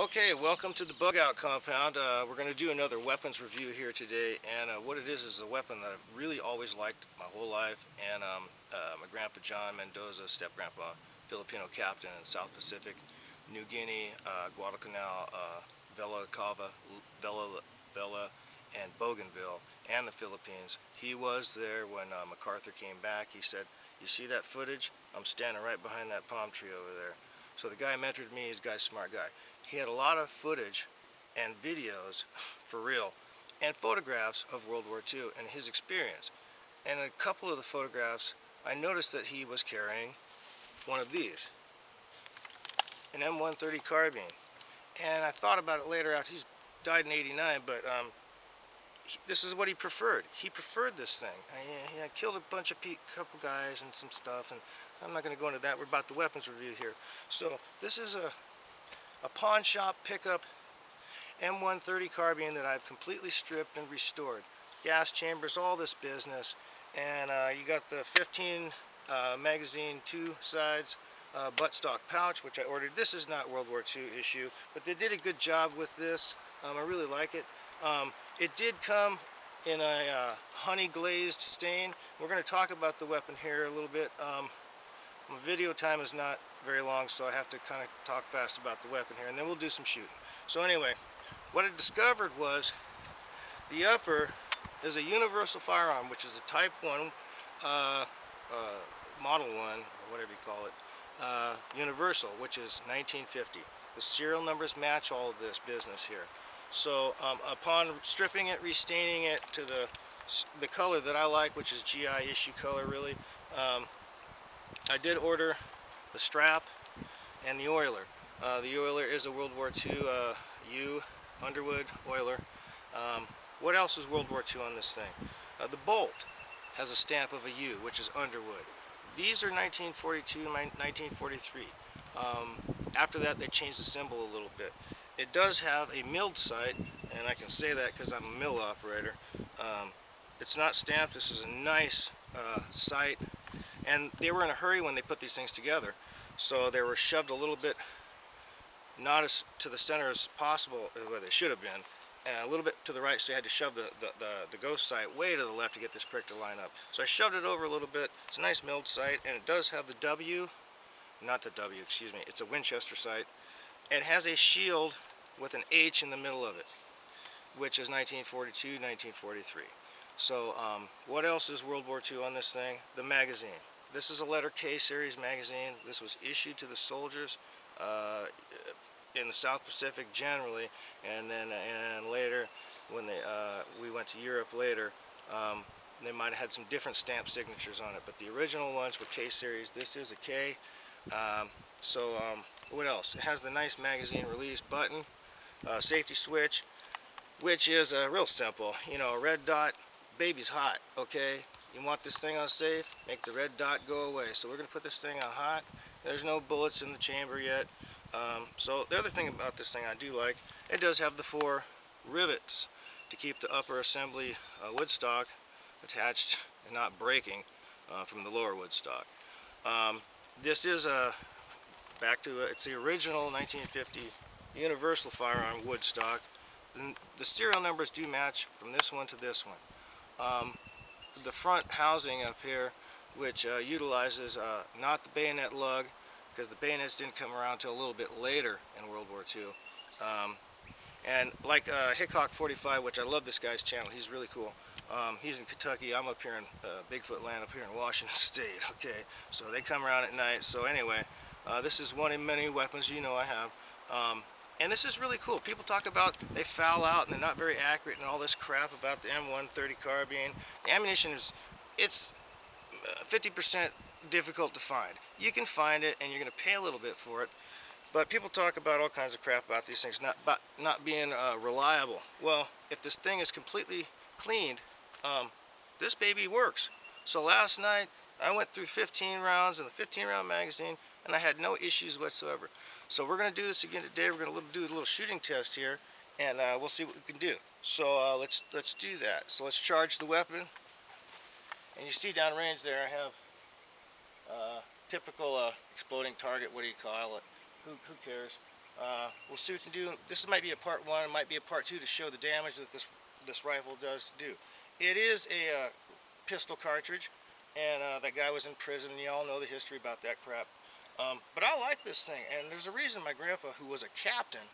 Okay, welcome to the bug out compound. We're going to do another weapons review here today, and what it is a weapon that I've really always liked my whole life, and my grandpa John Mendoza, step-grandpa, Filipino captain in South Pacific, New Guinea, Guadalcanal, Vela Cava, Vela, and Bougainville, and the Philippines. He was there when MacArthur came back. He said, "You see that footage? I'm standing right behind that palm tree over there." So the guy mentored me. He's a guy's smart guy. He had a lot of footage and videos, for real, and photographs of World War II and his experience. And in a couple of the photographs, I noticed that he was carrying one of these, an M130 carbine. And I thought about it later after he's died in '89, but this is what he preferred. He preferred this thing. I killed a bunch of couple guys and some stuff, and I'm not going to go into that. We're about the weapons review here. So this is a pawn shop pickup M130 carbine that I've completely stripped and restored. Gas chambers, all this business, and you got the 15 magazine, 2 sides, buttstock pouch, which I ordered. This is not World War II issue, but they did a good job with this. I really like it. It did come in a honey glazed stain. We're going to talk about the weapon here a little bit. My video time is not very long, so I have to kind of talk fast about the weapon here, and then we'll do some shooting. So anyway, what I discovered was the upper is a universal firearm, which is a Type 1, Model 1, or whatever you call it, universal, which is 1950. The serial numbers match all of this business here. So upon stripping it, restaining it to the color that I like, which is GI issue color really, I did order the strap and the oiler. The oiler is a World War II Underwood oiler. What else is World War II on this thing? The bolt has a stamp of a U, which is Underwood. These are 1942, 1943. After that, they changed the symbol a little bit. It does have a milled sight, and I can say that because I'm a mill operator. It's not stamped. This is a nice sight, and they were in a hurry when they put these things together, so they were shoved a little bit, not as to the center as possible, where they should have been, and a little bit to the right, so you had to shove the ghost sight way to the left to get this prick to line up. So I shoved it over a little bit. It's a nice milled sight, and it does have the W, not the W, excuse me, it's a Winchester sight. It has a shield with an H in the middle of it, which is 1942, 1943. So what else is World War II on this thing? The magazine. This is a letter K series magazine. This was issued to the soldiers in the South Pacific generally, and then later when we went to Europe later, they might have had some different stamp signatures on it, but the original ones were K series. This is a K. What else? It has the nice magazine release button, safety switch, which is real simple. You know, a red dot, baby's hot, okay? You want this thing on safe, make the red dot go away. So we're going to put this thing on hot. There's no bullets in the chamber yet. So the other thing about this thing I do like, it does have the 4 rivets to keep the upper assembly wood stock attached and not breaking from the lower wood stock. This is it's the original 1950 universal firearm wood stock. The serial numbers do match from this one to this one. The front housing up here, which utilizes not the bayonet lug, because the bayonets didn't come around until a little bit later in World War II. And like Hickok 45, which I love this guy's channel, he's really cool. He's in Kentucky, I'm up here in Bigfoot land up here in Washington State, okay? So they come around at night. So anyway, this is one of many weapons I have. And this is really cool. People talk about they foul out and they're not very accurate and all this crap about the M130 carbine. The ammunition it's 50% difficult to find. You can find it and you're going to pay a little bit for it, but people talk about all kinds of crap about these things not being reliable. Well, if this thing is completely cleaned, this baby works. So last night I went through 15 rounds in the 15-round magazine, and I had no issues whatsoever. So we're going to do this again today. We're going to do a little shooting test here, and we'll see what we can do. So let's do that. So let's charge the weapon. And you see downrange there I have typical exploding target. What do you call it? Who cares? We'll see what we can do. This might be a part 1, it might be a part 2 to show the damage that this rifle does do. It is a pistol cartridge, and that guy was in prison. You all know the history about that crap. But I like this thing, and there's a reason my grandpa, who was a captain,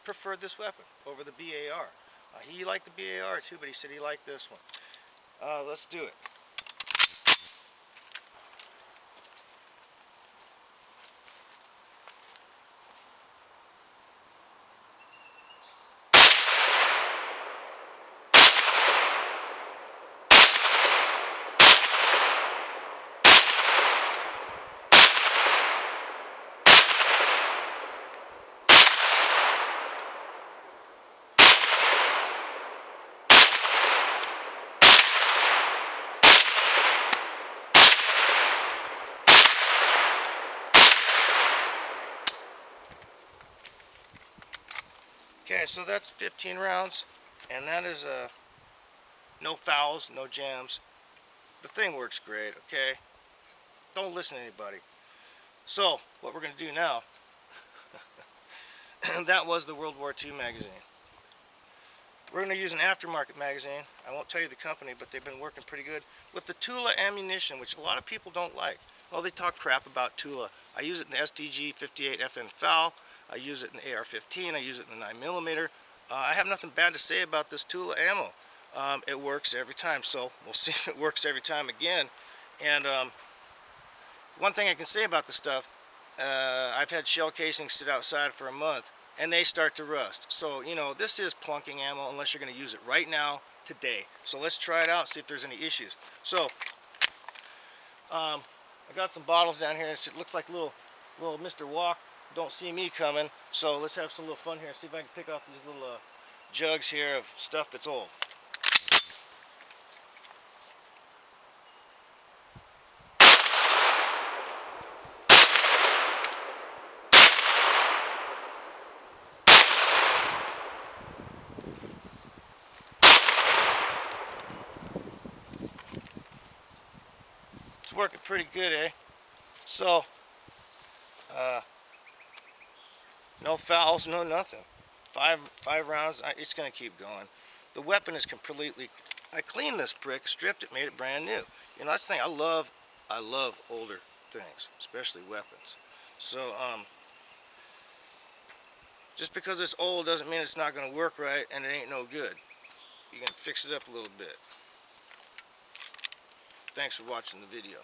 preferred this weapon over the BAR. He liked the BAR too, but he said he liked this one. Let's do it. Okay, so that's 15 rounds, and that is no fouls, no jams. The thing works great, okay? Don't listen to anybody. So, what we're going to do now, that was the World War II magazine. We're going to use an aftermarket magazine. I won't tell you the company, but they've been working pretty good with the Tula ammunition, which a lot of people don't like. Well, they talk crap about Tula. I use it in the SDG 58 FN FAL. I use it in the AR-15. I use it in the 9mm. I have nothing bad to say about this Tula ammo. It works every time, so we'll see if it works every time again. And one thing I can say about the stuff, I've had shell casings sit outside for a month, and they start to rust. So, you know, this is plunking ammo unless you're going to use it right now, today. So let's try it out, see if there's any issues. So, I got some bottles down here. It looks like little Mr. Walk don't see me coming. So let's have some little fun here and see if I can pick off these little jugs here of stuff that's old. It's working pretty good, eh? So, no fouls, no nothing. Five rounds, it's going to keep going. The weapon is completely, I cleaned this brick, stripped it, made it brand new. You know, that's the thing, I love older things, especially weapons. So, just because it's old doesn't mean it's not going to work right and it ain't no good. You can fix it up a little bit. Thanks for watching the video.